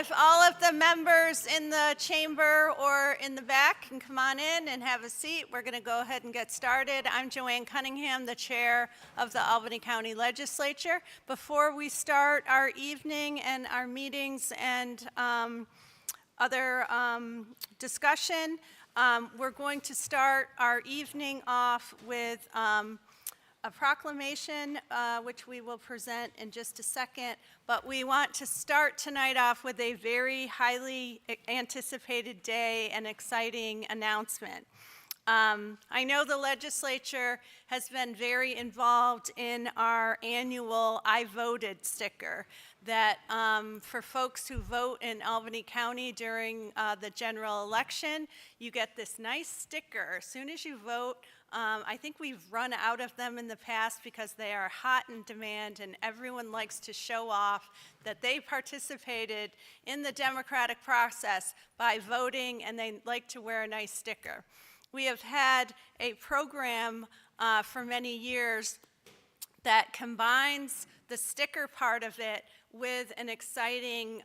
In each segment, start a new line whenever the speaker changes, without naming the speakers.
if all of the members in the chamber or in the back can come on in and have a seat, we're going to go ahead and get started. I'm Joanne Cunningham, the chair of the Albany County Legislature. Before we start our evening and our meetings and other discussion, we're going to start our evening off with a proclamation, which we will present in just a second, but we want to start tonight off with a very highly anticipated day and exciting announcement. I know the legislature has been very involved in our annual I Voted sticker that for folks who vote in Albany County during the general election, you get this nice sticker. As soon as you vote, I think we've run out of them in the past because they are hot in demand and everyone likes to show off that they participated in the democratic process by voting, and they like to wear a nice sticker. We have had a program for many years that combines the sticker part of it with an exciting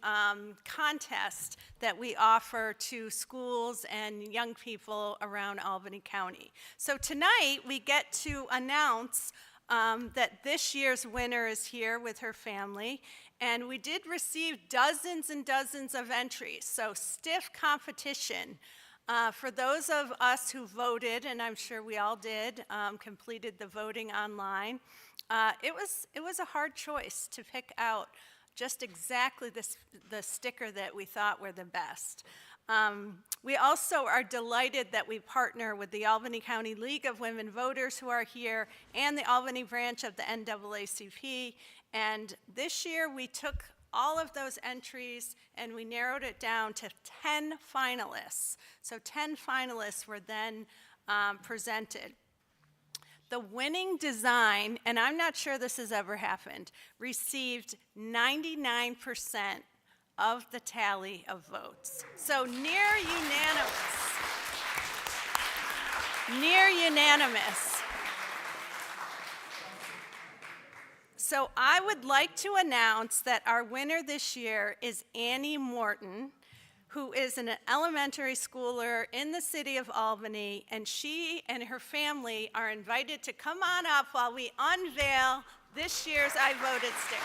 contest that we offer to schools and young people around Albany County. So tonight we get to announce that this year's winner is here with her family, and we did receive dozens and dozens of entries, so stiff competition. For those of us who voted, and I'm sure we all did, completed the voting online, it was a hard choice to pick out just exactly the sticker that we thought were the best. We also are delighted that we partner with the Albany County League of Women Voters who are here and the Albany branch of the NAACP. And this year we took all of those entries and we narrowed it down to 10 finalists. So 10 finalists were then presented. The winning design, and I'm not sure this has ever happened, received 99% of the tally of votes. So near unanimous. Near unanimous. So I would like to announce that our winner this year is Annie Morton, who is an elementary schooler in the city of Albany, and she and her family are invited to come on up while we unveil this year's I Voted sticker.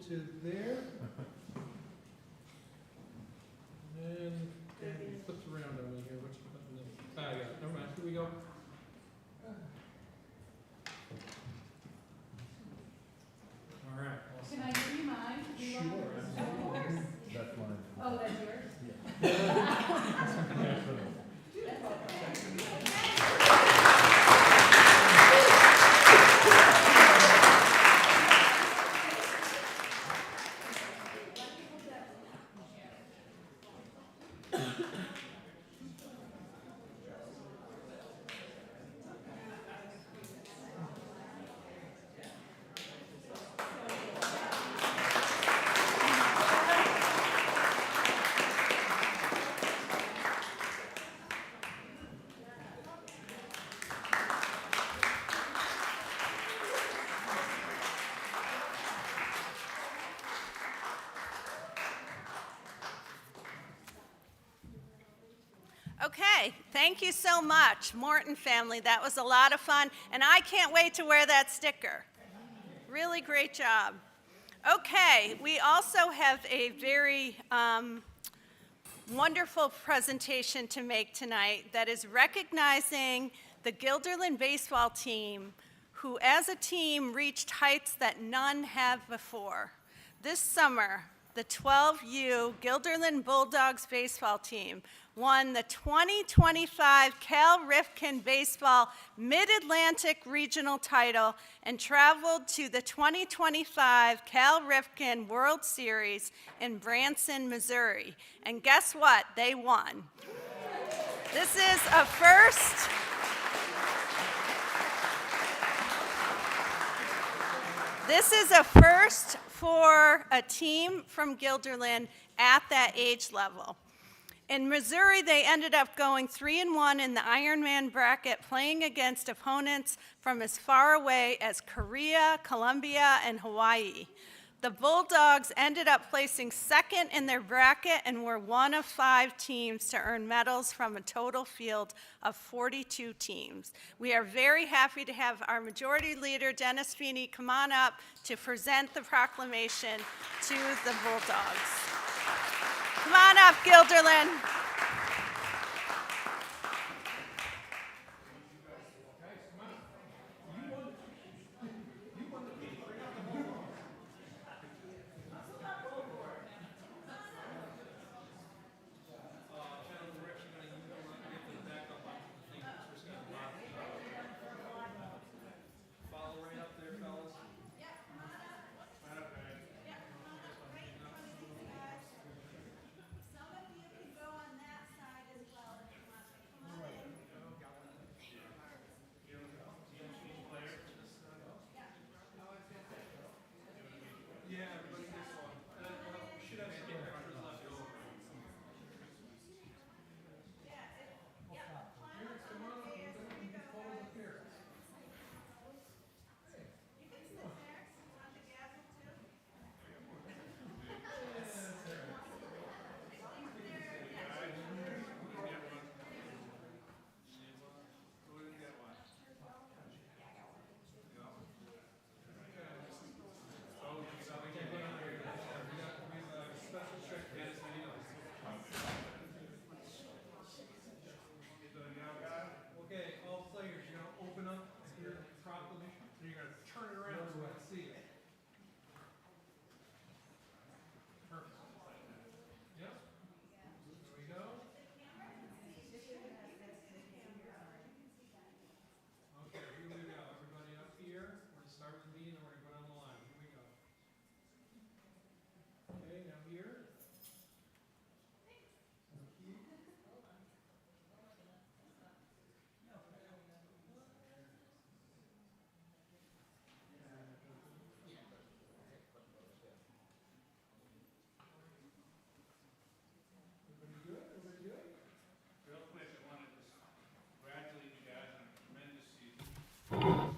To there. And it flips around on me here. Which button? Yeah, never mind. Here we go. All right. Awesome.
Can I give you mine?
Sure.
Of course.
That's mine.
Oh, that's yours?
Okay, thank you so much, Morton family. That was a lot of fun, and I can't wait to wear that sticker. Really great job. Okay, we also have a very wonderful presentation to make tonight that is recognizing the Guilderland baseball team who, as a team, reached heights that none have before. This summer, the 12U Guilderland Bulldogs baseball team won the 2025 Cal Ripken Baseball Mid-Atlantic Regional title and traveled to the 2025 Cal Ripken World Series in Branson, Missouri. And guess what? They won. This is a first. This is a first for a team from Guilderland at that age level. In Missouri, they ended up going 3-1 in the Ironman bracket, playing against opponents from as far away as Korea, Colombia, and Hawaii. The Bulldogs ended up placing second in their bracket and were one of 5 teams to earn medals from a total field of 42 teams. We are very happy to have our majority leader, Dennis Feeney, come on up to present the proclamation to the Bulldogs. Come on up, Guilderland.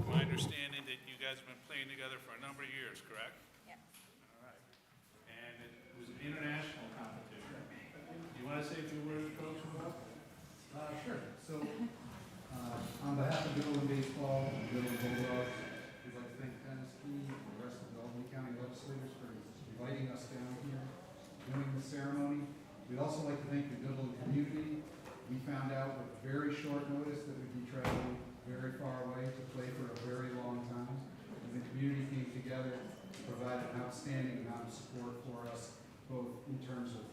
My understanding that you guys have been playing together for a number of years, correct?
Yes.
All right. And it was an international competition. Do you want to say a few words, Coach, about?
Sure. So, on behalf of Guilderland Baseball and Guilderland Bulldogs, we'd like to thank Dennis Key and the rest of the Albany County legislators for inviting us down here, doing the ceremony. We'd also like to thank the Guilderland community. We found out with very short notice that we'd be traveling very far away to play for a very long time. And the community came together to provide an outstanding amount of support for us, both in terms of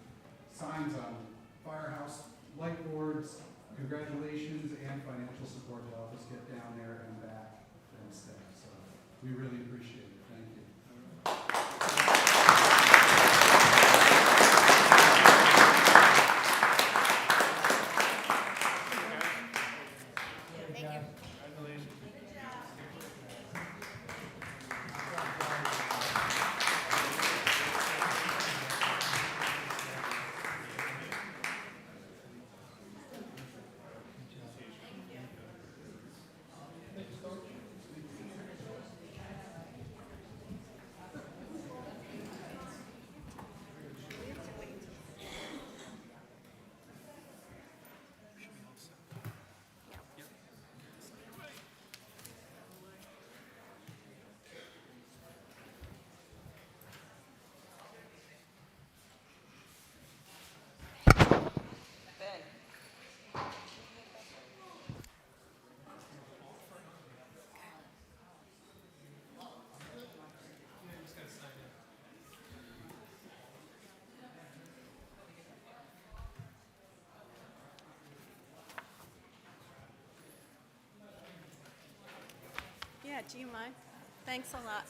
signs on firehouse, light boards, congratulations, and financial support to help us get down there and back and stay. So we really appreciate it. Thank you.
Congratulations.
Yeah, do you mind? Thanks a lot.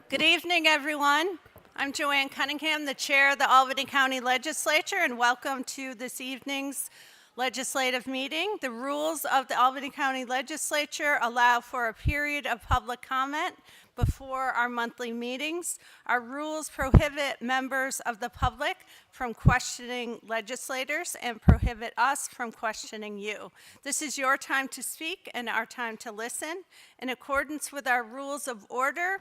Good evening, everyone. I'm Joanne Cunningham, the Chair of the Albany County Legislature, and welcome to this evening's legislative meeting. The rules of the Albany County Legislature allow for a period of public comment before our monthly meetings. Our rules prohibit members of the public from questioning legislators and prohibit us from questioning you. This is your time to speak and our time to listen. In accordance with our rules of order,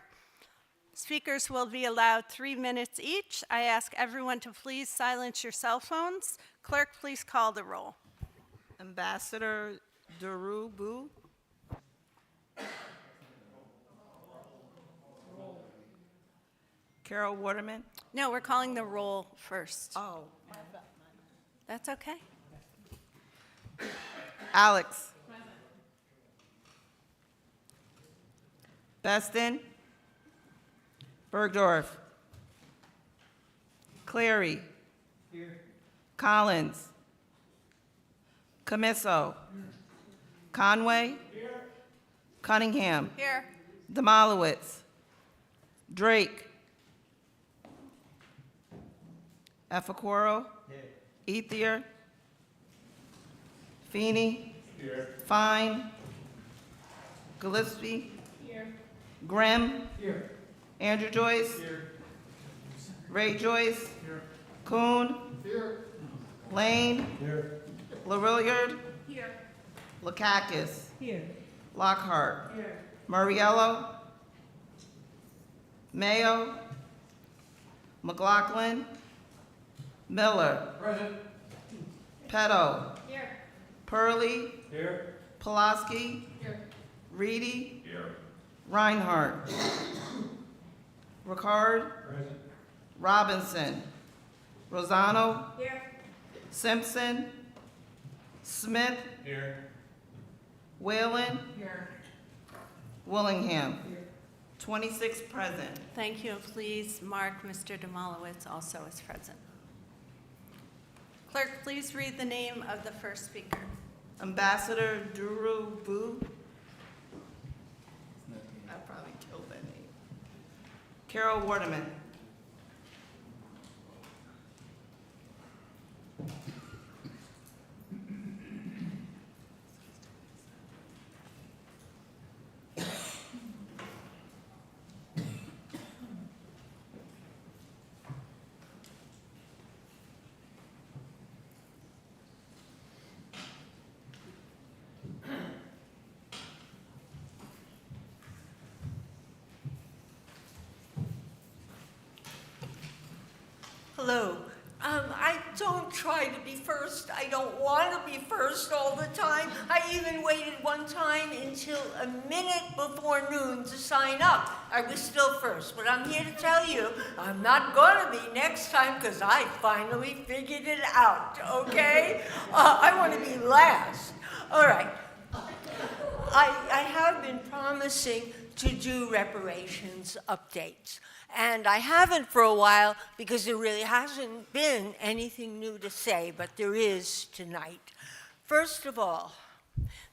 speakers will be allowed 3 minutes each. I ask everyone to please silence your cell phones. Clerk, please call the roll.
Ambassador Darubu. Carol Waterman.
No, we're calling the roll first.
Oh.
That's okay.
Alex. Beston. Bergdorf. Cleary. Collins. Camiso. Conway. Cunningham.
Here.
Demolowitz. Drake. Efakoro. Ethier. Feeney. Fine. Gillespie. Grimm.
Here.
Andrew Joyce.
Here.
Ray Joyce.
Here.
Kuhn.
Here.
Lane.
Here.
LaRilliard.
Here.
Lakakis.
Here.
Lockhart.
Here.
Murriello. Mayo. McLaughlin. Miller.
Present.
Petto.
Here.
Purley.
Here.
Pulaski.
Here.
Reedy.
Here.
Reinhardt. Ricard.
Present.
Robinson. Rosano.
Here.
Simpson. Smith.
Here.
Whalen.
Here.
Willingham. 26 present.
Thank you. Please mark Mr. Demolowitz also as present. Clerk, please read the name of the first speaker.
Ambassador Duru Boo. I probably killed that name. Carol Waterman.
Hello. I don't try to be first. I don't want to be first all the time. I even waited one time until a minute before noon to sign up. I was still first, but I'm here to tell you I'm not going to be next time because I finally figured it out, okay? I want to be last. All right. I have been promising to do reparations updates. And I haven't for a while because there really hasn't been anything new to say, but there is tonight. First of all,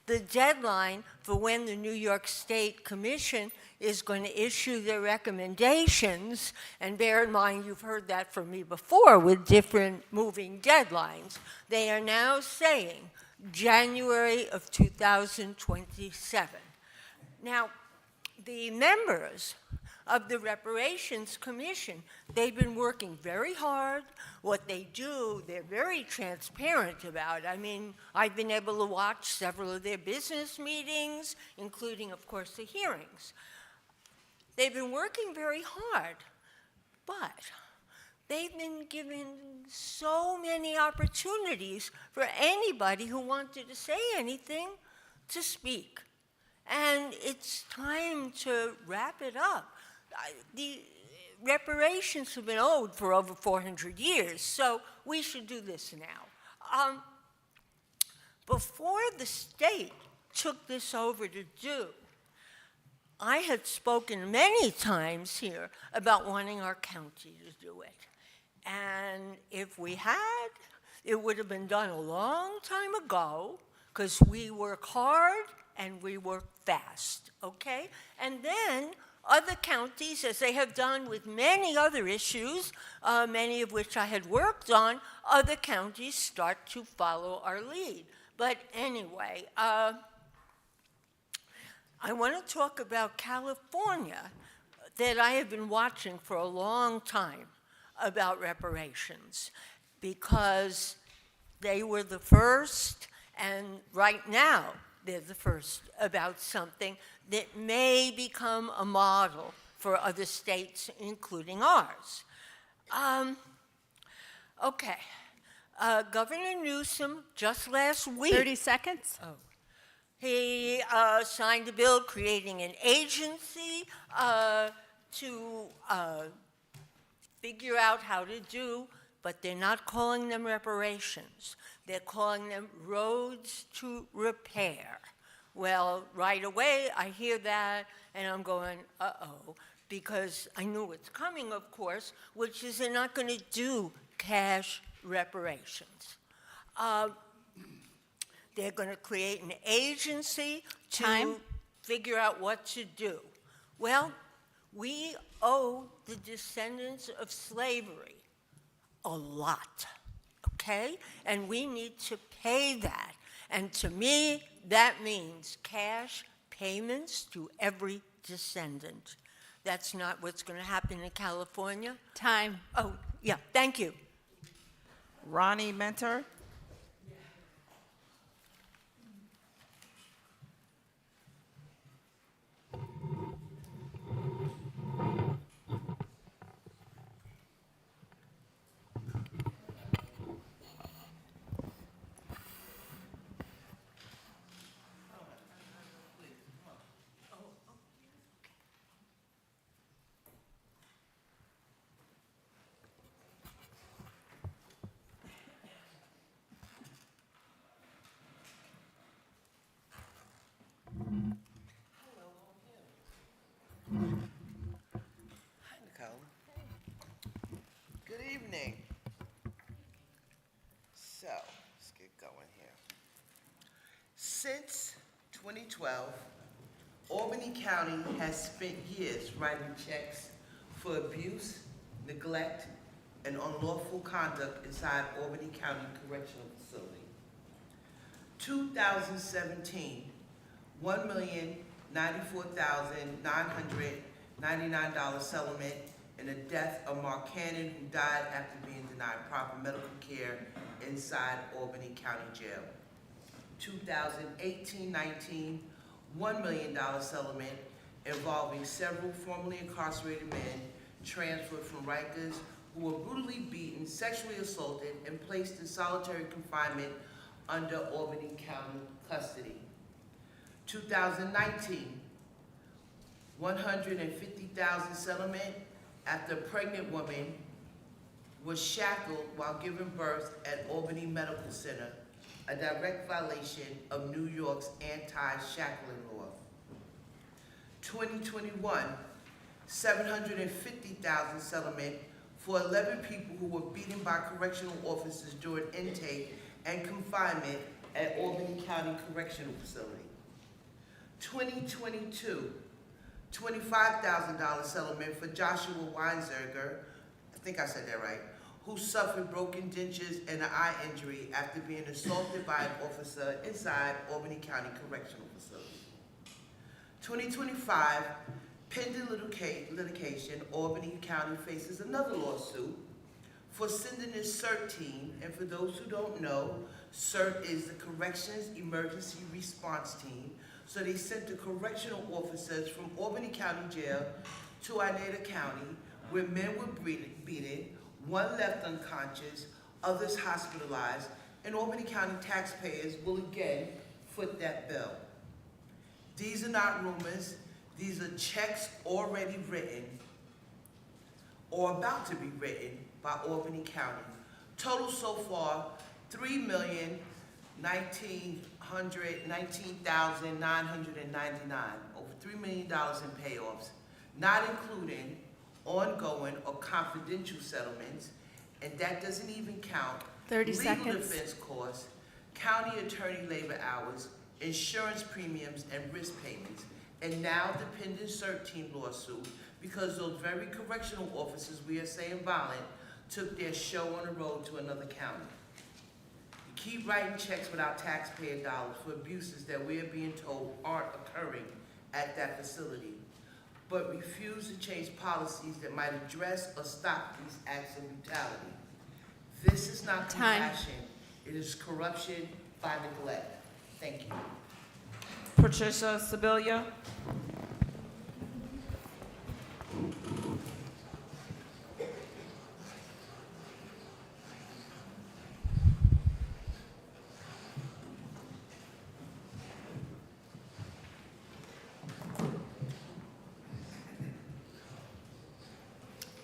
the deadline for when the New York State Commission is going to issue their recommendations, and bear in mind you've heard that from me before with different moving deadlines, they are now saying January of 2027. Now, the members of the Reparations Commission, they've been working very hard. What they do, they're very transparent about. I mean, I've been able to watch several of their business meetings, including, of course, the hearings. They've been working very hard, but they've been given so many opportunities for anybody who wanted to say anything to speak. And it's time to wrap it up. The reparations have been owed for over 400 years, so we should do this now. Before the state took this over to do, I had spoken many times here about wanting our county to do it. And if we had, it would have been done a long time ago, because we work hard and we work fast, okay? And then other counties, as they have done with many other issues, many of which I had worked on, other counties start to follow our lead. But anyway, I want to talk about California that I have been watching for a long time about reparations, because they were the first, and right now they're the first about something that may become a model for other states, including ours. Okay. Governor Newsom, just last week,
30 seconds.
he signed a bill creating an agency to figure out how to do, but they're not calling them reparations. They're calling them roads to repair. Well, right away, I hear that, and I'm going, uh-oh, because I knew it's coming, of course, which is they're not going to do cash reparations. They're going to create an agency to
Time.
figure out what to do. Well, we owe the descendants of slavery a lot, okay? And we need to pay that. And to me, that means cash payments to every descendant. That's not what's going to happen in California.
Time.
Oh, yeah, thank you.
Ronnie Mentor.
Hi, Nicole. Good evening. So, let's get going here. Since 2012, Albany County has spent years writing checks for abuse, neglect, and unlawful conduct inside Albany County Correctional Facility. 2017, $1,094,999 settlement in the death of Mark Cannon, who died after being denied proper medical care inside Albany County Jail. 2018-19, $1 million settlement involving several formerly incarcerated men transferred from Rikers who were brutally beaten, sexually assaulted, and placed in solitary confinement under Albany County custody. 2019, $150,000 settlement after a pregnant woman was shackled while giving birth at Albany Medical Center, a direct violation of New York's anti-shackling law. 2021, $750,000 settlement for 11 people who were beaten by correctional officers during intake and confinement at Albany County Correctional Facility. 2022, $25,000 settlement for Joshua Weinzerger, I think I said that right, who suffered broken dentures and an eye injury after being assaulted by an officer inside Albany County Correctional Facility. 2025, pending litigation, Albany County faces another lawsuit for sending its CERT team, and for those who don't know, CERT is the Corrections Emergency Response Team. So they sent the correctional officers from Albany County Jail to Oneida County, where men were beaten, one left unconscious, others hospitalized, and Albany County taxpayers will again foot that bill. These are not rumors. These are checks already written or about to be written by Albany County. Total so far, $3,19,999, over $3 million in payoffs, not including ongoing or confidential settlements, and that doesn't even count
30
legal
seconds.
defense costs, county attorney labor hours, insurance premiums, and risk payments, and now the pending CERT team lawsuit because those very correctional officers we are saying violent took their show on the road to another county. You keep writing checks without taxpayer dollars for abuses that we are being told aren't occurring at that facility, but refuse to change policies that might address or stop these acts of brutality. This is not
Time.
compassion, it is corruption by neglect. Thank you.
Patricia Sibilia.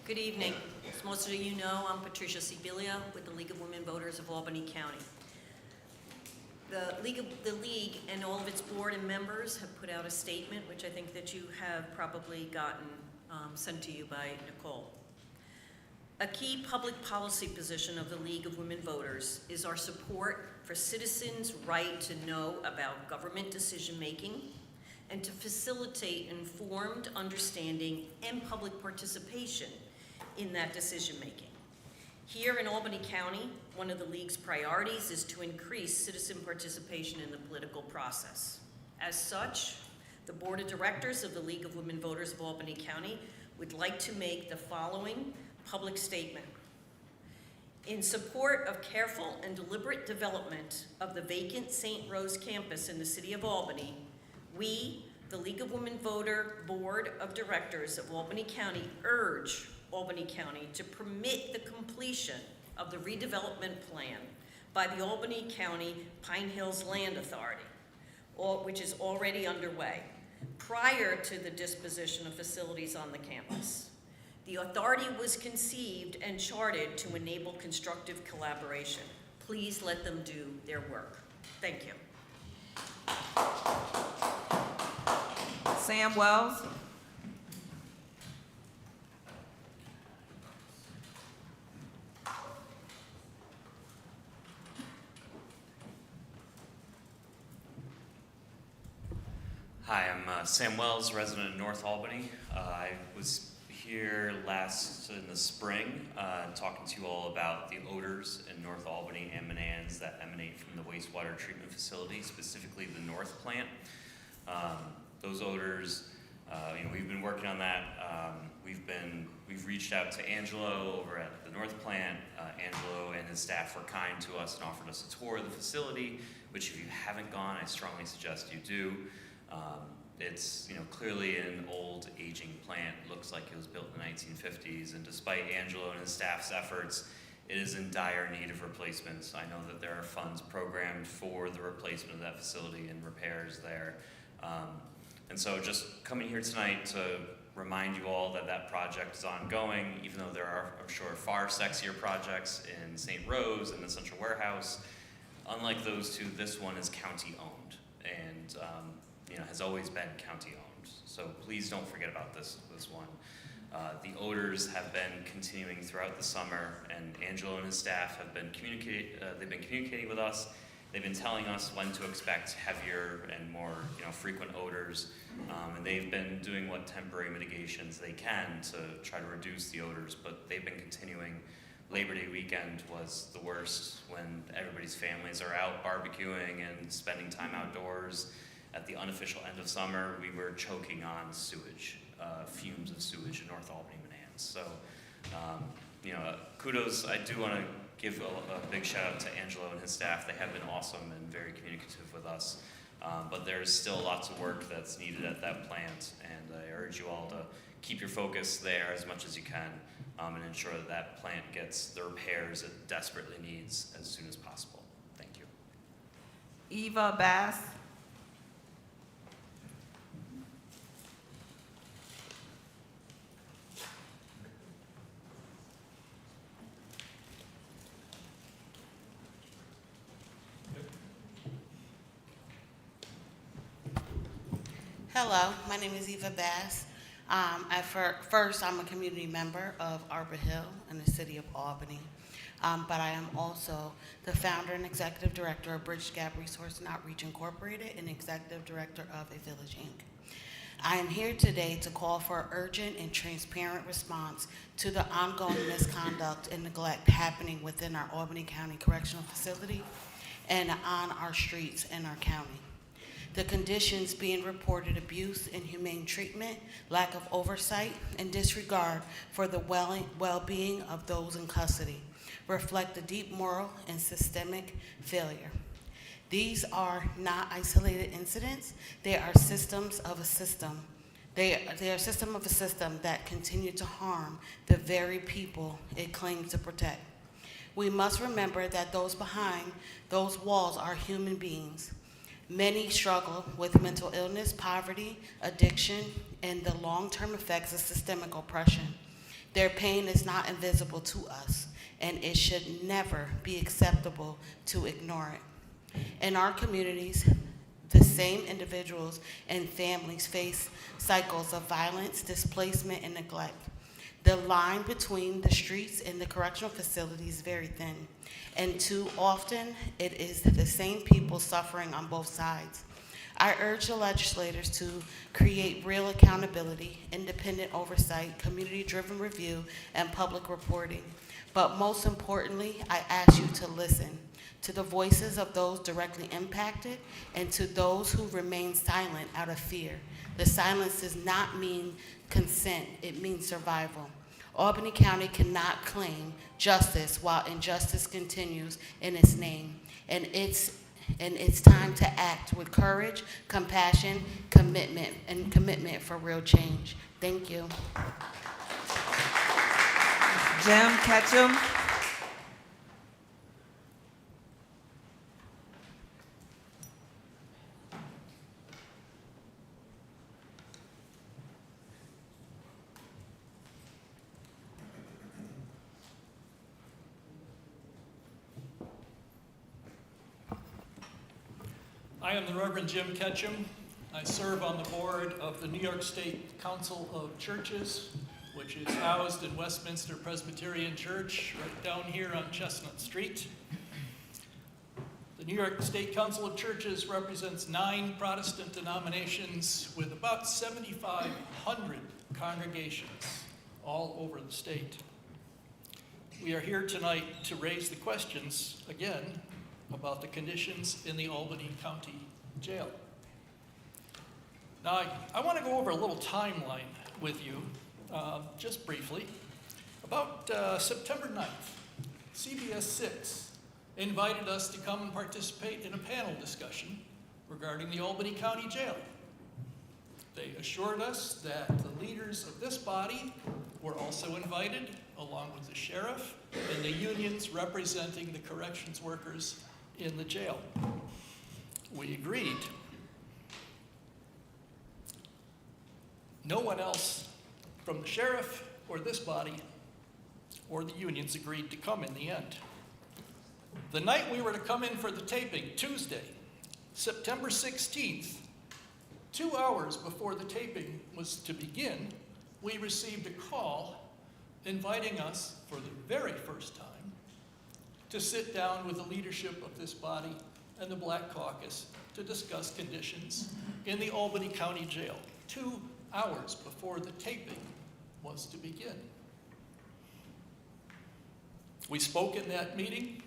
Good evening. As most of you know, I'm Patricia Sibilia with the League of Women Voters of Albany County. The League and all of its board and members have put out a statement, which I think that you have probably gotten sent to you by Nicole. A key public policy position of the League of Women Voters is our support for citizens' right to know about government decision-making and to facilitate informed understanding and public participation in that decision-making. Here in Albany County, one of the League's priorities is to increase citizen participation in the political process. As such, The Board of Directors of the League of Women Voters of Albany County would like to make the following public statement. In support of careful and deliberate development of the vacant St. Rose campus in the city of Albany, we, the League of Women Voter Board of Directors of Albany County, urge Albany County to permit the completion of the redevelopment plan by the Albany County Pine Hills Land Authority, which is already underway, prior to the disposition of facilities on the campus. The authority was conceived and chartered to enable constructive collaboration. Please let them do their work. Thank you.
Sam Wells.
Hi, I'm Sam Wells, resident of North Albany. I was here last in the spring talking to you all about the odors in North Albany and Manans that emanate from the wastewater treatment facility, specifically the North plant. Those odors, we've been working on that. We've reached out to Angelo over at the North plant. Angelo and his staff were kind to us and offered us a tour of the facility, which if you haven't gone, I strongly suggest you do. It's clearly an old, aging plant. It looks like it was built in the 1950s, and despite Angelo and his staff's efforts, it is in dire need of replacements. I know that there are funds programmed for the replacement of that facility and repairs there. And so just coming here tonight to remind you all that that project is ongoing, even though there are, I'm sure, far sexier projects in St. Rose and the Central Warehouse. Unlike those two, this one is county-owned, and has always been county-owned. So please don't forget about this one. The odors have been continuing throughout the summer, and Angelo and his staff have been communicating with us. They've been telling us when to expect heavier and more frequent odors, and they've been doing what temporary mitigations they can to try to reduce the odors, but they've been continuing. Labor Day weekend was the worst, when everybody's families are out barbecuing and spending time outdoors. At the unofficial end of summer, we were choking on sewage, fumes of sewage in North Albany, Manans. So, kudos. I do want to give a big shout out to Angelo and his staff. They have been awesome and very communicative with us. But there's still lots of work that's needed at that plant, and I urge you all to keep your focus there as much as you can, and ensure that that plant gets the repairs it desperately needs as soon as possible. Thank you.
Eva Bass.
Hello, my name is Eva Bass. First, I'm a community member of Arbor Hill in the city of Albany, but I am also the founder and executive director of Bridge Gap Resource and Outreach Incorporated and executive director of A Village Inc. I am here today to call for an urgent and transparent response to the ongoing misconduct and neglect happening within our Albany County Correctional Facility and on our streets in our county. The conditions being reported: abuse, inhumane treatment, lack of oversight, and disregard for the well-being of those in custody, reflect a deep moral and systemic failure. These are not isolated incidents. They are systems of a system. They are a system of a system that continue to harm the very people it claims to protect. We must remember that those behind those walls are human beings. Many struggle with mental illness, poverty, addiction, and the long-term effects of systemic oppression. Their pain is not invisible to us, and it should never be acceptable to ignore it. In our communities, the same individuals and families face cycles of violence, displacement, and neglect. The line between the streets and the correctional facility is very thin, and too often it is the same people suffering on both sides. I urge the legislators to create real accountability, independent oversight, community-driven review, and public reporting. But most importantly, I ask you to listen to the voices of those directly impacted, and to those who remain silent out of fear. The silence does not mean consent, it means survival. Albany County cannot claim justice while injustice continues in its name, and it's time to act with courage, compassion, commitment for real change. Thank you.
Jim Ketchum.
I am the Reverend Jim Ketchum. I serve on the board of the New York State Council of Churches, which is housed in Westminster Presbyterian Church, right down here on Chestnut Street. The New York State Council of Churches represents 9 Protestant denominations with about 7,500 congregations all over the state. We are here tonight to raise the questions, again, about the conditions in the Albany County Jail. Now, I want to go over a little timeline with you, just briefly. About September 9th, CBS 6 invited us to come and participate in a panel discussion regarding the Albany County Jail. They assured us that the leaders of this body were also invited, along with the sheriff and the unions representing the corrections workers in the jail. We agreed. No one else from the sheriff or this body or the unions agreed to come in the end. The night we were to come in for the taping, Tuesday, September 16th, 2 hours before the taping was to begin, we received a call inviting us for the very first time to sit down with the leadership of this body and the Black Caucus to discuss conditions in the Albany County Jail, 2 hours before the taping was to begin. We spoke in that meeting,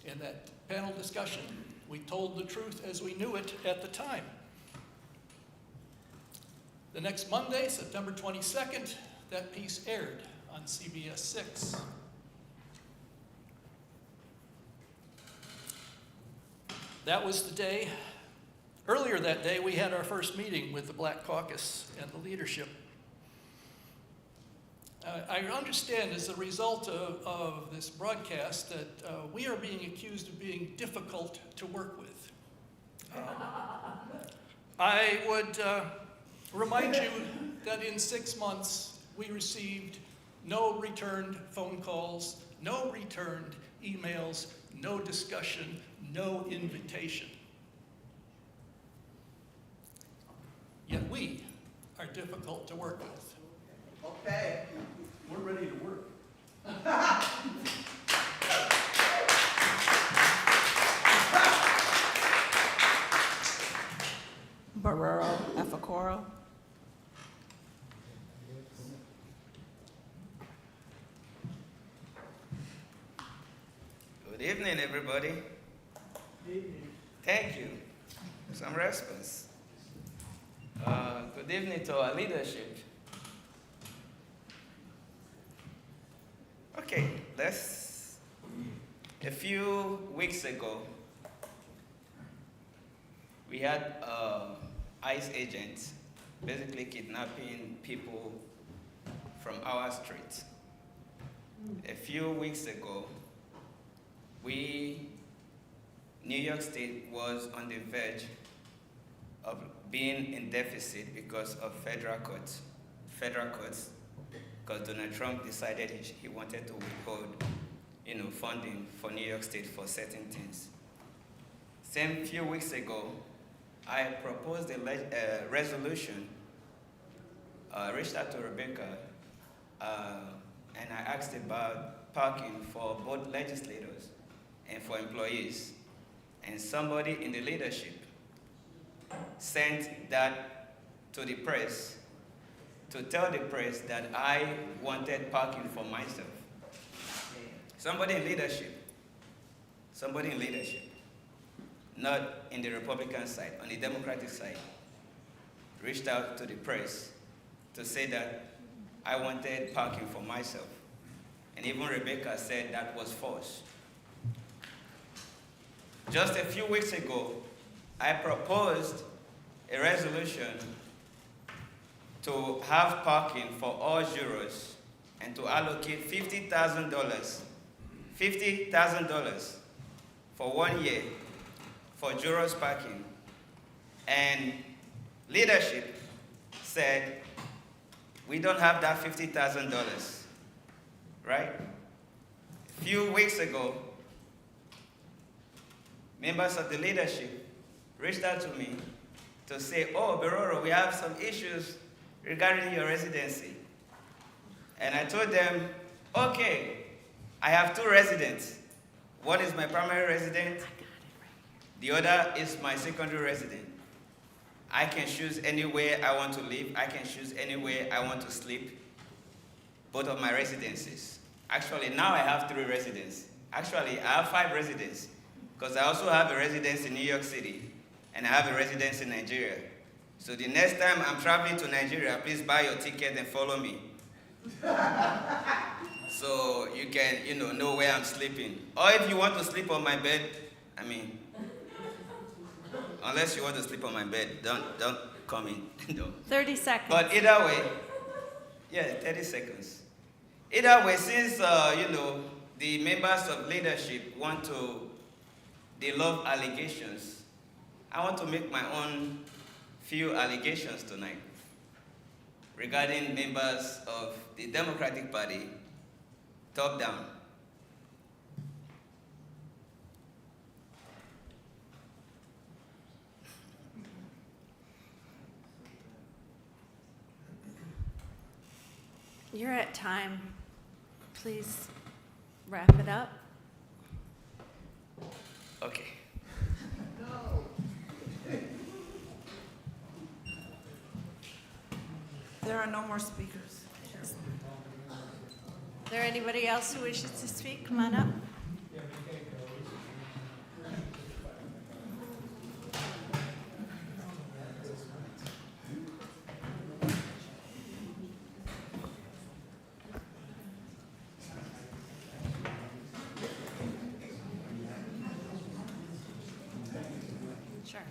in that panel discussion. We told the truth as we knew it at the time. The next Monday, September 22nd, that piece aired on CBS 6. That was the day, earlier that day, we had our first meeting with the Black Caucus and the leadership. I understand as a result of this broadcast that we are being accused of being difficult to work with. I would remind you that in 6 months, we received no returned phone calls, no returned emails, no discussion, no invitation. Yet we are difficult to work with.
Okay.
We're ready to work.
Barrero Efacoro.
Good evening, everybody. Thank you. Some response. Good evening to our leadership. Okay, a few weeks ago, we had ICE agents basically kidnapping people from our street. A few weeks ago, New York State was on the verge of being in deficit because of federal courts, because Donald Trump decided he wanted to withhold, funding for New York State for certain things. Same few weeks ago, I proposed a resolution, reached out to Rebecca, and I asked about parking for both legislators and for employees. And somebody in the leadership sent that to the press to tell the press that I wanted parking for myself. Somebody in leadership. somebody in leadership, not in the Republican side, on the Democratic side, reached out to the press to say that I wanted parking for myself. And even Rebecca said that was false. Just a few weeks ago, I proposed a resolution to have parking for all jurors and to allocate $50,000 for 1 year for jurors parking. And leadership said, we don't have that $50,000, right? A few weeks ago, members of the leadership reached out to me to say, oh, Beroro, we have some issues regarding your residency. And I told them, okay, I have 2 residents. One is my primary resident, the other is my secondary resident. I can choose anywhere I want to live. I can choose anywhere I want to sleep, both of my residences. Actually, now I have 3 residents. Actually, I have 5 residents, because I also have a residence in New York City, and I have a residence in Nigeria. So the next time I'm traveling to Nigeria, please buy your ticket and follow me. So you can, know where I'm sleeping. Or if you want to sleep on my bed, unless you want to sleep on my bed, don't come in. No.
30 seconds.
But either way, 30 seconds. Either way, since, the members of leadership they love allegations, I want to make my own few allegations tonight regarding members of the Democratic Party, top down.
You're at time. Please wrap it up.
Okay.
There are no more speakers.
Is there anybody else who wishes to speak? Come on up. Sure.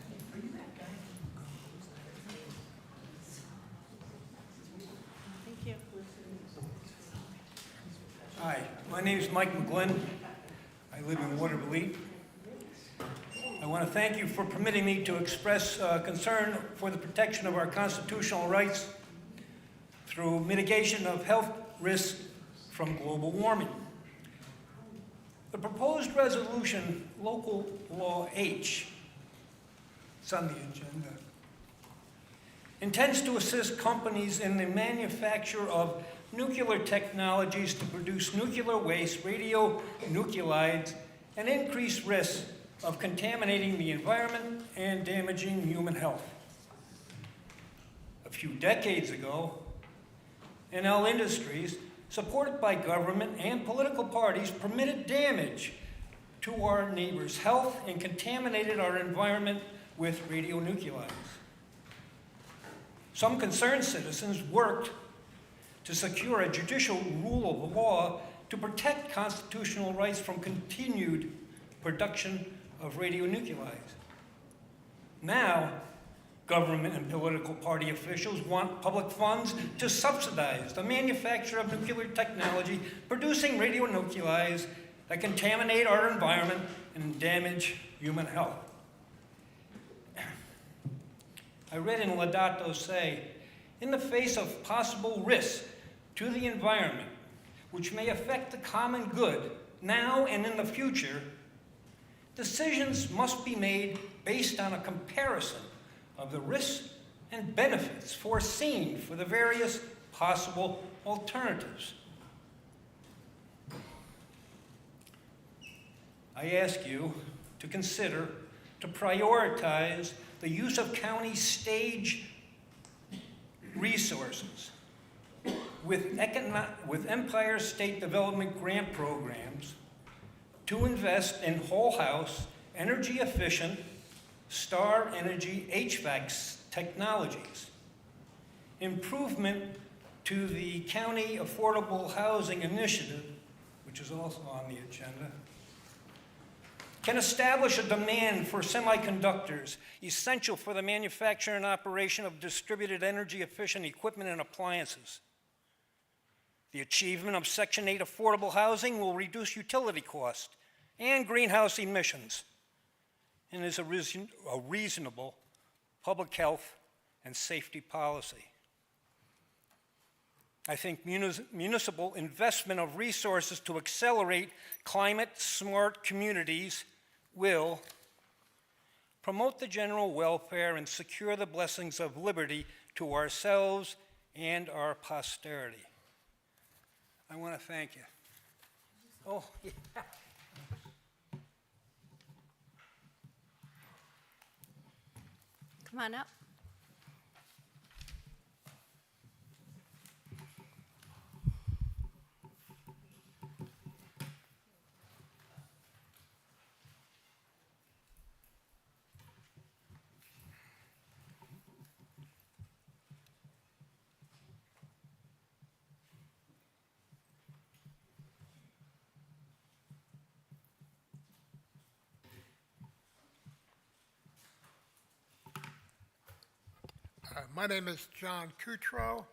Thank you.
Hi, my name is Mike McGlynn. I live in Waterville. I want to thank you for permitting me to express concern for the protection of our constitutional rights through mitigation of health risks from global warming. The proposed resolution, Local Law H, it's on the agenda, intends to assist companies in the manufacture of nuclear technologies to produce nuclear waste, radionuclides, and increase risks of contaminating the environment and damaging human health. A few decades ago, NL Industries, supported by government and political parties, permitted damage to our neighbors' health and contaminated our environment with radionuclides. Some concerned citizens worked to secure a judicial rule of law to protect constitutional rights from continued production of radionuclides. Now, government and political party officials want public funds to subsidize the manufacture of nuclear technology producing radionuclides that contaminate our environment and damage human health. I read in Laudato Si, in the face of possible risks to the environment, which may affect the common good now and in the future, decisions must be made based on a comparison of the risks and benefits foreseen for the various possible alternatives. I ask you to consider to prioritize the use of county stage resources with Empire State Development grant programs to invest in whole house, energy efficient, Star Energy HVAC technologies. Improvement to the County Affordable Housing Initiative, which is also on the agenda, can establish a demand for semiconductors essential for the manufacture and operation of distributed energy efficient equipment and appliances. The achievement of Section 8 affordable housing will reduce utility costs and greenhouse emissions and is a reasonable public health and safety policy. I think municipal investment of resources to accelerate climate-smart communities will promote the general welfare and secure the blessings of liberty to ourselves and our posterity. I want to thank you. Oh, yeah.
Come on up.
My name is John Cutro,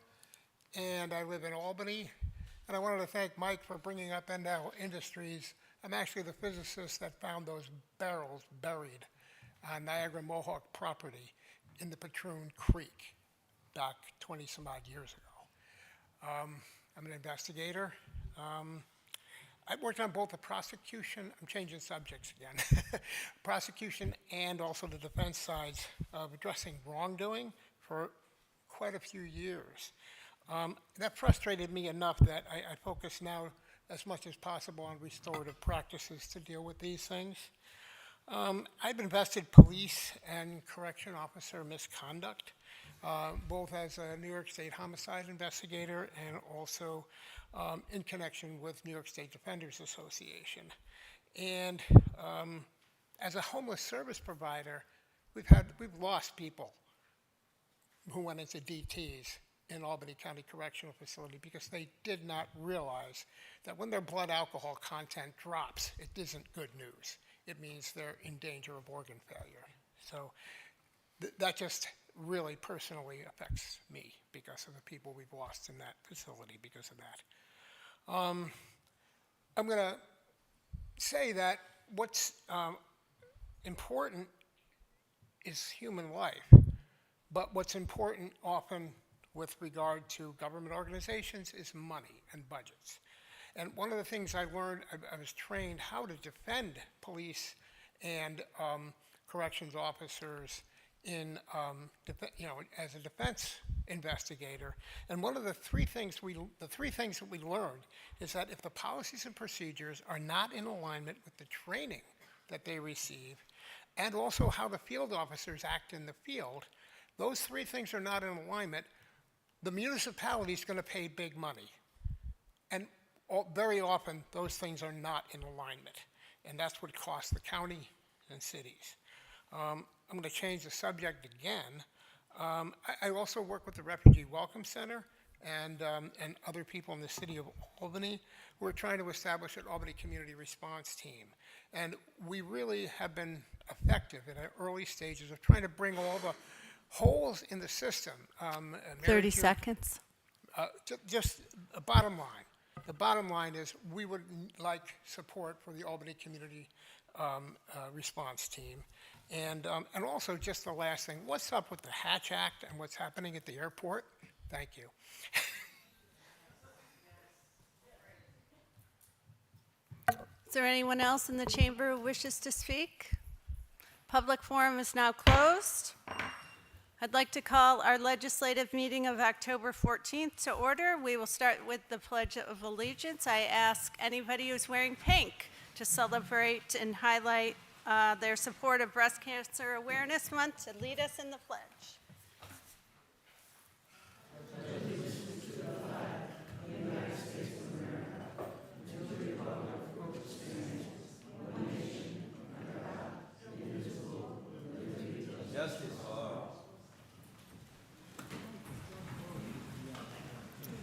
and I live in Albany. And I wanted to thank Mike for bringing up Endau Industries. I'm actually the physicist that found those barrels buried on Niagara Mohawk property in the Patroon Creek back 20-some-odd years ago. I'm an investigator. I've worked on both the prosecution, I'm changing subjects again, prosecution and also the defense sides of addressing wrongdoing for quite a few years. That frustrated me enough that I focus now as much as possible on restorative practices to deal with these things. I've invested police and correction officer misconduct, both as a New York State homicide investigator and also in connection with New York State Defenders Association. And as a homeless service provider, we've lost people who went into DTs in Albany County Correctional Facility because they did not realize that when their blood alcohol content drops, it isn't good news. It means they're in danger of organ failure. So that just really personally affects me because of the people we've lost in that facility because of that. I'm going to say that what's important is human life, but what's important often with regard to government organizations is money and budgets. And one of the things I learned, I was trained how to defend police and corrections officers in, as a defense investigator. And one of the three things that we learned is that if the policies and procedures are not in alignment with the training that they receive, and also how the field officers act in the field, those three things are not in alignment, the municipality is going to pay big money. And very often, those things are not in alignment. And that's what costs the county and cities. I'm going to change the subject again. I also work with the Refugee Welcome Center and other people in the city of Albany. We're trying to establish an Albany Community Response Team. And we really have been effective in the early stages of trying to bring all the holes in the system.
30 seconds.
Just a bottom line. The bottom line is we would like support for the Albany Community Response Team. And also just the last thing, what's up with the Hatch Act and what's happening at the airport? Thank you.
Is there anyone else in the chamber who wishes to speak? Public forum is now closed. I'd like to call our legislative meeting of October 14th to order. We will start with the Pledge of Allegiance. I ask anybody who's wearing pink to celebrate and highlight their support of Breast Cancer Awareness Month to lead us in the pledge.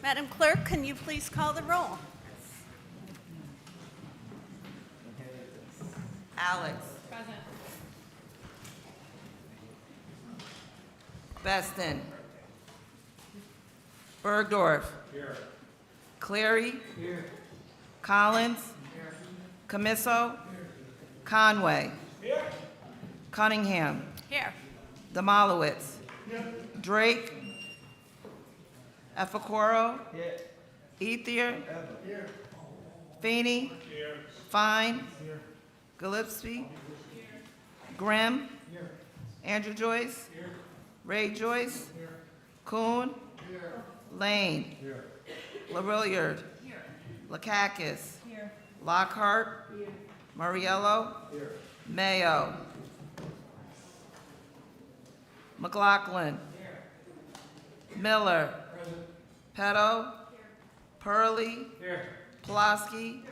Madam Clerk, can you please call the roll?
Alex.
Present.
Beston. Bergdorf. Clary. Collins. Camiso. Conway. Cunningham.
Here.
Demolowitz. Drake. Efacoro. Ethier. Feeney. Fine. Gillespie. Grimm. Andrew Joyce. Ray Joyce. Kuhn. Lane. LaRilliard. Lakakis. Lockhart. Mariello. Mayo. McLaughlin. Miller. Petto. Pearlie. Pulaski.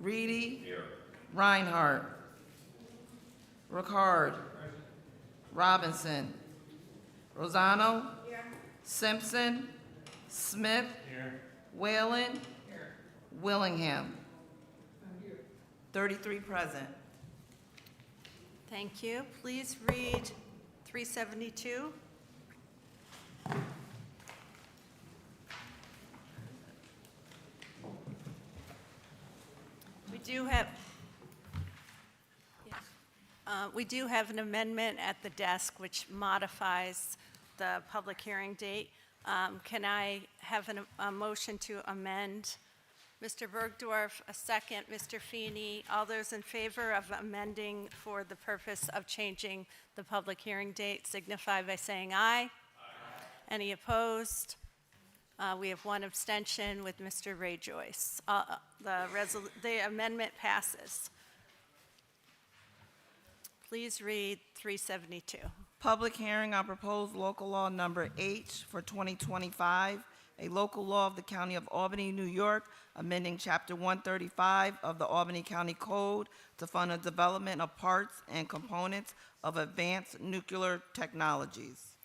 Reedy. Reinhardt. Ricard. Robinson. Rosano. Simpson. Smith. Whalen. Willingham. 33 present.
Thank you. Please read 372. We do have an amendment at the desk which modifies the public hearing date. Can I have a motion to amend? Mr. Bergdorf, a second. Mr. Feeney, all those in favor of amending for the purpose of changing the public hearing date signify by saying aye. Any opposed? We have one abstention with Mr. Ray Joyce. The amendment passes. Please read 372.
Public hearing on proposed local law number H for 2025, a local law of the County of Albany, New York, amending Chapter 135 of the Albany County Code to fund the development of parts and components of advanced nuclear technologies.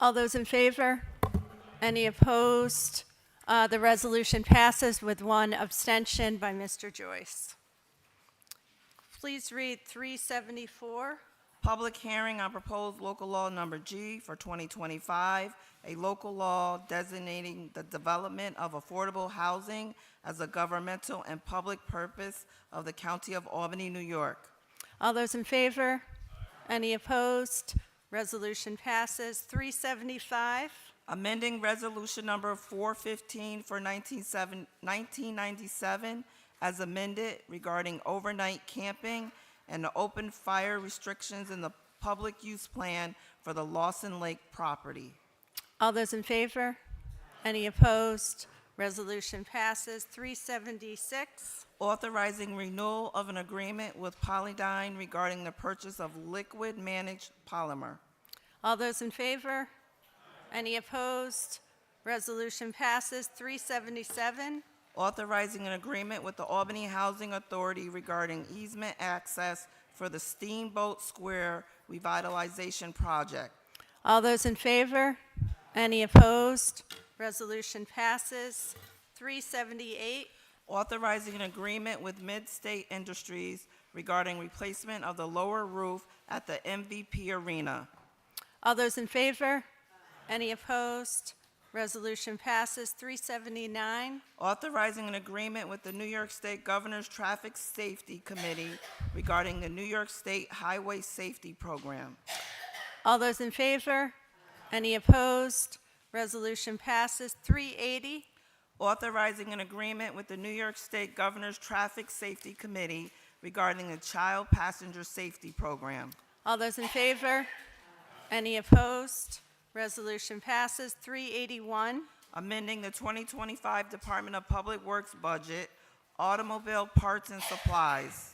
All those in favor? Any opposed? The resolution passes with one abstention by Mr. Joyce. Please read 374.
Public hearing on proposed local law number G for 2025, a local law designating the development of affordable housing as a governmental and public purpose of the County of Albany, New York.
All those in favor? Any opposed? Resolution passes. 375.
Amending resolution number 415 for 1997 as amended regarding overnight camping and the open fire restrictions in the public use plan for the Lawson Lake property.
All those in favor? Any opposed? Resolution passes. 376.
Authorizing renewal of an agreement with Polydyne regarding the purchase of liquid managed polymer.
All those in favor? Any opposed? Resolution passes. 377.
Authorizing an agreement with the Albany Housing Authority regarding easement access for the Steamboat Square revitalization project.
All those in favor? Any opposed? Resolution passes. 378.
Authorizing an agreement with Mid-State Industries regarding replacement of the lower roof at the MVP Arena.
All those in favor? Any opposed? Resolution passes. 379.
Authorizing an agreement with the New York State Governor's Traffic Safety Committee regarding the New York State Highway Safety Program.
All those in favor? Any opposed? Resolution passes. 380.
Authorizing an agreement with the New York State Governor's Traffic Safety Committee regarding the Child Passenger Safety Program.
All those in favor? Any opposed? Resolution passes. 381.
Amending the 2025 Department of Public Works budget, automobile parts and supplies.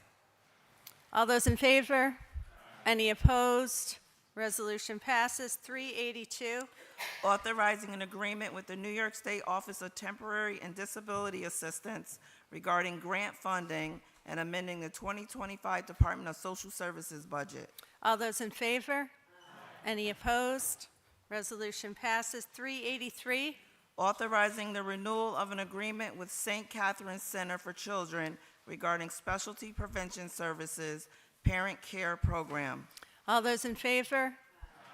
All those in favor? Any opposed? Resolution passes. 382.
Authorizing an agreement with the New York State Office of Temporary and Disability Assistance regarding grant funding and amending the 2025 Department of Social Services budget.
All those in favor? Any opposed? Resolution passes. 383.
authorizing the renewal of an agreement with St. Catherine's Center for Children regarding specialty prevention services parent care program.
All those in favor?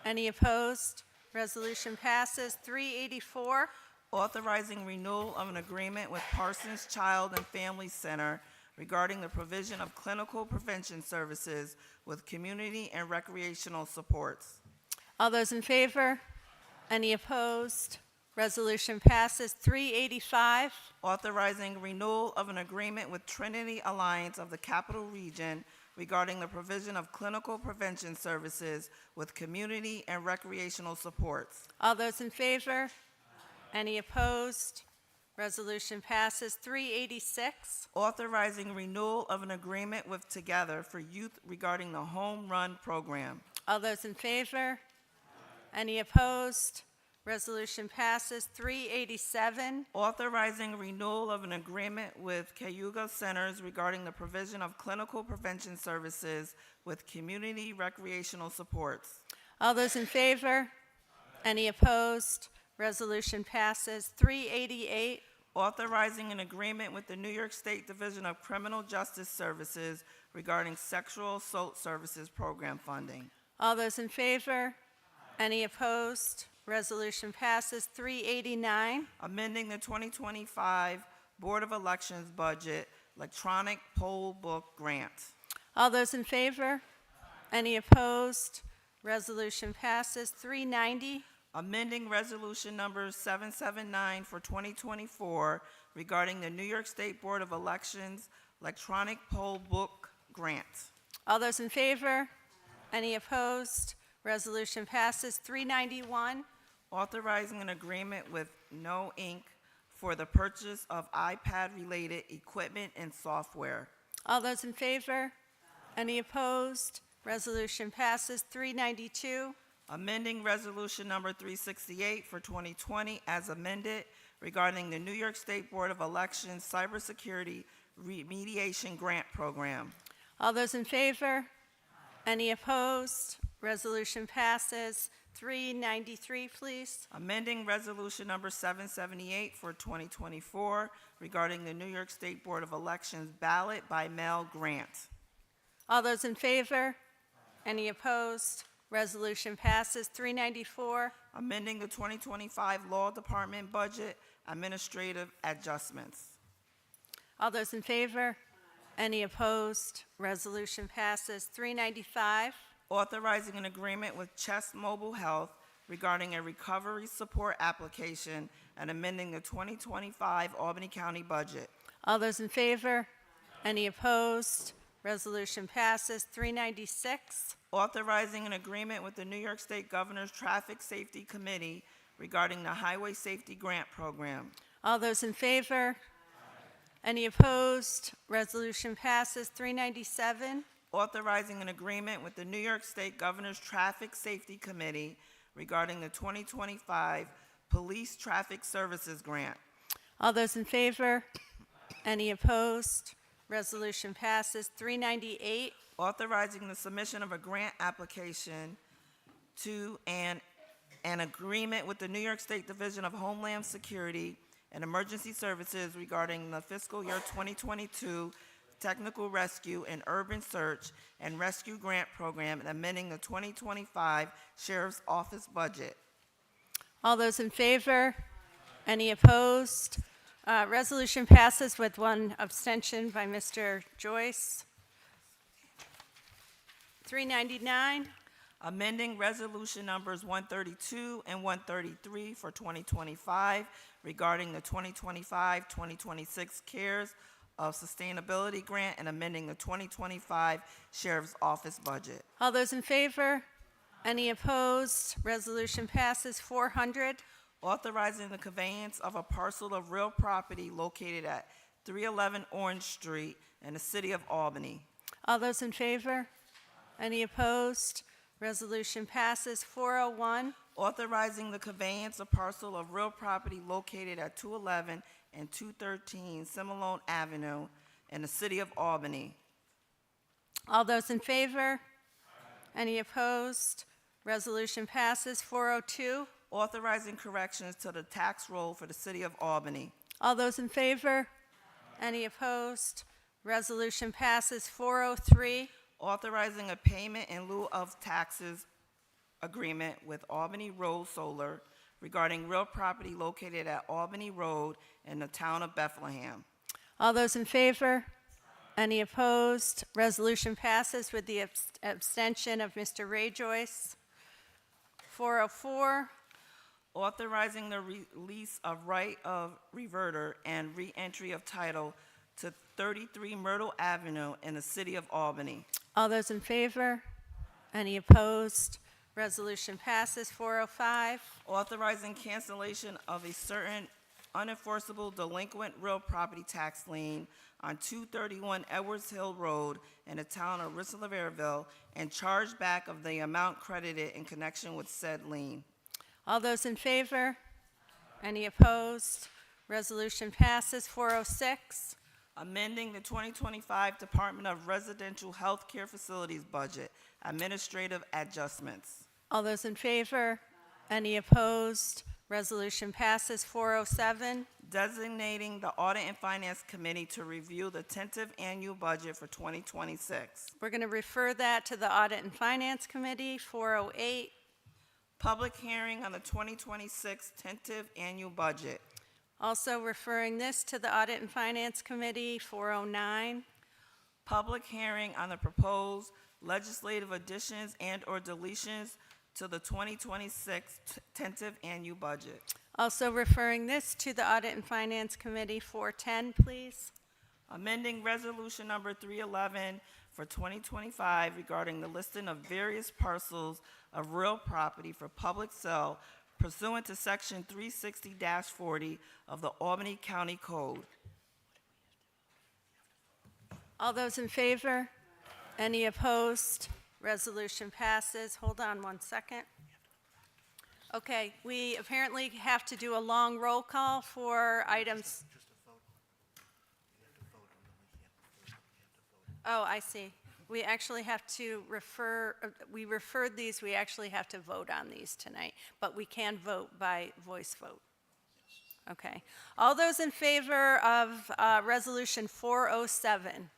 Any opposed? Resolution passes. 384.
Authorizing renewal of an agreement with Parsons Child and Family Center regarding the provision of clinical prevention services with community and recreational supports.
All those in favor? Any opposed? Resolution passes. 385.
Authorizing renewal of an agreement with Trinity Alliance of the Capital Region regarding the provision of clinical prevention services with community and recreational supports.
All those in favor? Any opposed? Resolution passes. 386.
Authorizing renewal of an agreement with Together for Youth regarding the Home Run Program.
All those in favor? Any opposed? Resolution passes. 387.
Authorizing renewal of an agreement with Cayuga Centers regarding the provision of clinical prevention services with community recreational supports.
All those in favor? Any opposed? Resolution passes. 388.
Authorizing an agreement with the New York State Division of Criminal Justice Services regarding sexual assault services program funding.
All those in favor? Any opposed? Resolution passes. 389.
Amending the 2025 Board of Elections budget, electronic poll book grant.
All those in favor? Any opposed? Resolution passes. 390.
Amending Resolution Number 779 for 2024 regarding the New York State Board of Elections electronic poll book grant.
All those in favor? Any opposed? Resolution passes. 391.
Authorizing an agreement with No Inc. for the purchase of iPad-related equipment and software.
All those in favor? Any opposed? Resolution passes. 392.
Amending Resolution Number 368 for 2020 as amended regarding the New York State Board of Elections Cybersecurity Remediation Grant Program.
All those in favor? Any opposed? Resolution passes. 393, please.
Amending Resolution Number 778 for 2024 regarding the New York State Board of Elections ballot by mail grant.
All those in favor? Any opposed? Resolution passes. 394.
Amending the 2025 Law Department budget administrative adjustments.
All those in favor? Any opposed? Resolution passes. 395.
Authorizing an agreement with Chest Mobile Health regarding a recovery support application and amending the 2025 Albany County budget.
All those in favor? Any opposed? Resolution passes. 396.
Authorizing an agreement with the New York State Governor's Traffic Safety Committee regarding the Highway Safety Grant Program.
All those in favor? Any opposed? Resolution passes. 397.
Authorizing an agreement with the New York State Governor's Traffic Safety Committee regarding the 2025 Police Traffic Services Grant.
All those in favor? Any opposed? Resolution passes. 398.
Authorizing the submission of a grant application to an agreement with the New York State Division of Homeland Security and Emergency Services regarding the fiscal year 2022 Technical Rescue and Urban Search and Rescue Grant Program and amending the 2025 Sheriff's Office budget.
All those in favor? Any opposed? Resolution passes with one abstention by Mr. Joyce. 399.
Amending Resolution Numbers 132 and 133 for 2025 regarding the 2025-2026 CARES of Sustainability Grant and amending the 2025 Sheriff's Office budget.
All those in favor? Any opposed? Resolution passes. 400.
Authorizing the conveyance of a parcel of real property located at 311 Orange Street in the city of Albany.
All those in favor? Any opposed? Resolution passes. 401.
Authorizing the conveyance of parcel of real property located at 211 and 213 Similone Avenue in the city of Albany.
All those in favor? Any opposed? Resolution passes. 402.
authorizing corrections to the tax roll for the city of Albany.
All those in favor? Any opposed? Resolution passes 403.
Authorizing a payment in lieu of taxes agreement with Albany Road Solar regarding real property located at Albany Road in the town of Bethlehem.
All those in favor? Any opposed? Resolution passes with the abstention of Mr. Ray Joyce. 404.
Authorizing the release of right of reverter and re-entry of title to 33 Myrtle Avenue in the city of Albany.
All those in favor? Any opposed? Resolution passes. 405.
Authorizing cancellation of a certain unenforceable delinquent real property tax lien on 231 Edwards Hill Road in the town of Rensselaerville and charge back of the amount credited in connection with said lien.
All those in favor? Any opposed? Resolution passes. 406.
Amending the 2025 Department of Residential Health Care Facilities budget, administrative adjustments.
All those in favor? Any opposed? Resolution passes. 407.
Designating the Audit and Finance Committee to review the tentative annual budget for 2026.
We're going to refer that to the Audit and Finance Committee. 408.
Public hearing on the 2026 tentative annual budget.
Also referring this to the Audit and Finance Committee. 409.
Public hearing on the proposed legislative additions and/or deletions to the 2026 tentative annual budget.
Also referring this to the Audit and Finance Committee. 410, please.
Amending Resolution Number 311 for 2025 regarding the listing of various parcels of real property for public sale pursuant to Section 360-40 of the Albany County Code.
All those in favor? Any opposed? Resolution passes. Hold on one second. Okay, we apparently have to do a long roll call for items. Oh, I see. We actually have to we referred these, we actually have to vote on these tonight, but we can vote by voice vote. Okay. All those in favor of Resolution 407?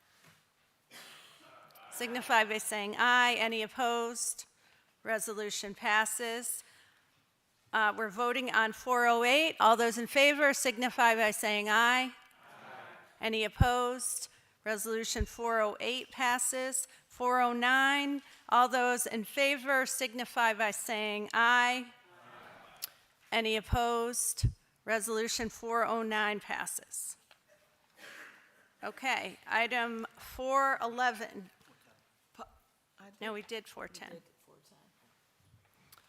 Signify by saying aye. Any opposed? Resolution passes. We're voting on 408. All those in favor signify by saying aye. Any opposed? Resolution 408 passes. 409. All those in favor signify by saying aye. Any opposed? Resolution 409 passes. Okay, item 411. No, we did 410.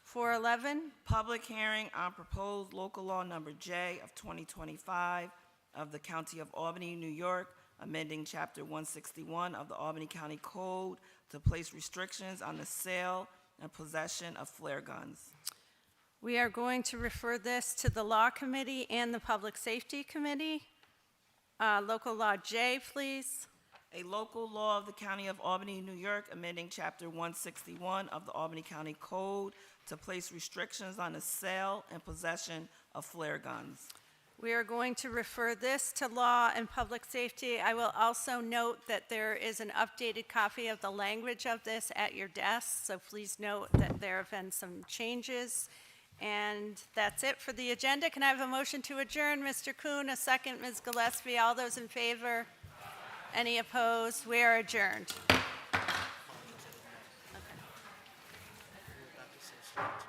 411.
Public hearing on proposed local law number J of 2025 of the County of Albany, New York, amending Chapter 161 of the Albany County Code to place restrictions on the sale and possession of flare guns.
We are going to refer this to the Law Committee and the Public Safety Committee. Local Law J, please.
A local law of the County of Albany, New York, amending Chapter 161 of the Albany County Code to place restrictions on the sale and possession of flare guns.
We are going to refer this to Law and Public Safety. I will also note that there is an updated copy of the language of this at your desk, so please note that there have been some changes. And that's it for the agenda. Can I have a motion to adjourn? Mr. Kuhn, a second. Ms. Gillespie, all those in favor? Any opposed? We are adjourned.
Okay.